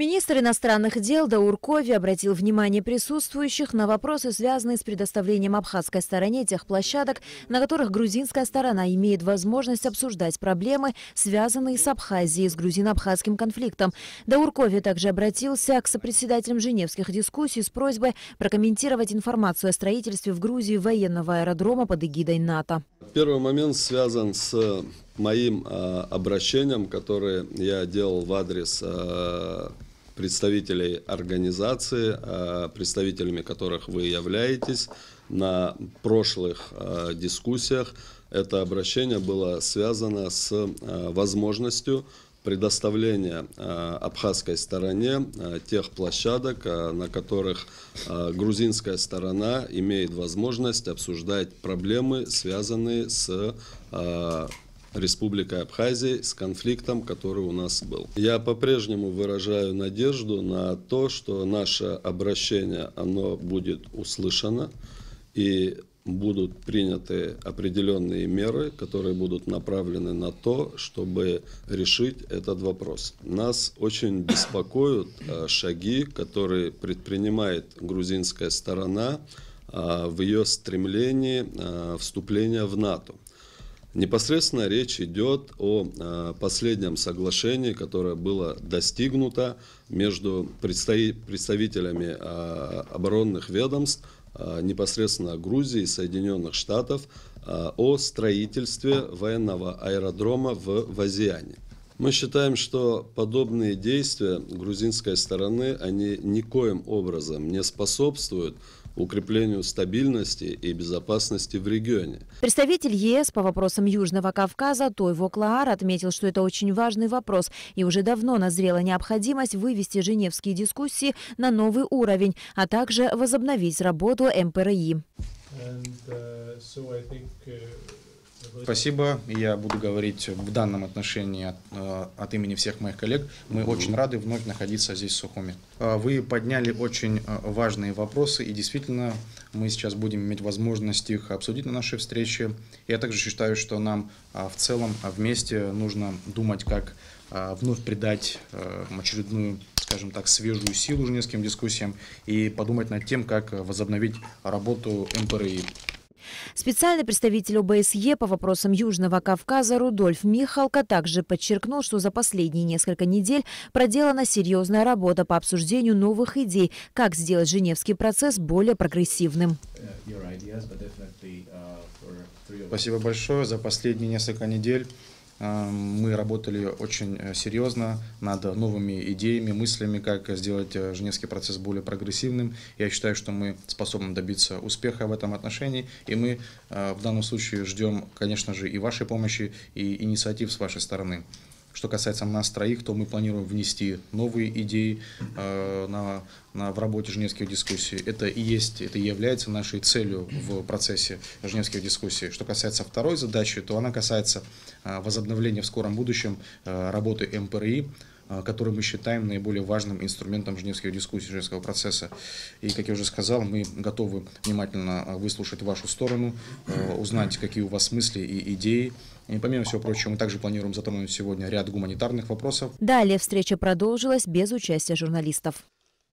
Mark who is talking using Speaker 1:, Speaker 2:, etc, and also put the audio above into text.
Speaker 1: Министр иностранных дел Даур Кови обратил внимание присутствующих на вопросы, связанные с предоставлением абхазской стороне тех площадок, на которых грузинская сторона имеет возможность обсуждать проблемы, связанные с Абхазией, с грузино-абхазским конфликтом. Даур Кови также обратился к сопредседателям женевских дискуссий с просьбой прокомментировать информацию о строительстве в Грузии военного аэродрома под эгидой НАТО.
Speaker 2: Первый момент связан с моим обращением, которое я делал в адрес представителей организации, представителями которых вы являетесь. На прошлых дискуссиях это обращение было связано с возможностью предоставления абхазской стороне тех площадок, на которых грузинская сторона имеет возможность обсуждать проблемы, связанные с Республикой Абхазия, с конфликтом, который у нас был. Я по-прежнему выражаю надежду на то, что наше обращение оно будет услышано и будут приняты определенные меры, которые будут направлены на то, чтобы решить этот вопрос. Нас очень беспокоят шаги, которые предпринимает грузинская сторона в ее стремлении вступления в НАТО. Непосредственно речь идет о последнем соглашении, которое было достигнуто между представителями оборонных ведомств непосредственно Грузии и Соединенных Штатов о строительстве военного аэродрома в Вазиане. Мы считаем, что подобные действия грузинской стороны, они никоим образом не способствуют укреплению стабильности и безопасности в регионе.
Speaker 1: Представитель ЕС по вопросам Южного Кавказа Тойво Клаар отметил, что это очень важный вопрос, и уже давно назрела необходимость вывести женевские дискуссии на новый уровень, а также возобновить работу МПРИ.
Speaker 3: Спасибо. Я буду говорить в данном отношении от имени всех моих коллег. Мы очень рады вновь находиться здесь в Сухуми. Вы подняли очень важные вопросы, и действительно мы сейчас будем иметь возможность их обсудить на нашей встрече. Я также считаю, что нам в целом вместе нужно думать, как вновь придать очередную, скажем так, свежую силу женевским дискуссиям и подумать над тем, как возобновить работу МПРИ.
Speaker 1: Специальный представитель ОБСЕ по вопросам Южного Кавказа Рудольф Михалко также подчеркнул, что за последние несколько недель проделана серьезная работа по обсуждению новых идей, как сделать женевский процесс более прогрессивным.
Speaker 3: Спасибо большое. За последние несколько недель мы работали очень серьезно над новыми идеями, мыслями, как сделать женевский процесс более прогрессивным. Я считаю, что мы способны добиться успеха в этом отношении, и мы в данном случае ждем, конечно же, и вашей помощи, и инициатив с вашей стороны. Что касается нас троих, то мы планируем внести новые идеи в работе женевских дискуссий. Это и является нашей целью в процессе женевских дискуссий. Что касается второй задачи, то она касается возобновления в скором будущем работы МПРИ, который мы считаем наиболее важным инструментом женевских дискуссий, женевского процесса. И, как я уже сказал, мы готовы внимательно выслушать вашу сторону, узнать, какие у вас мысли и идеи. И, помимо всего прочего, мы также планируем затронуть сегодня ряд гуманитарных вопросов.
Speaker 1: Далее встреча продолжилась без участия журналистов.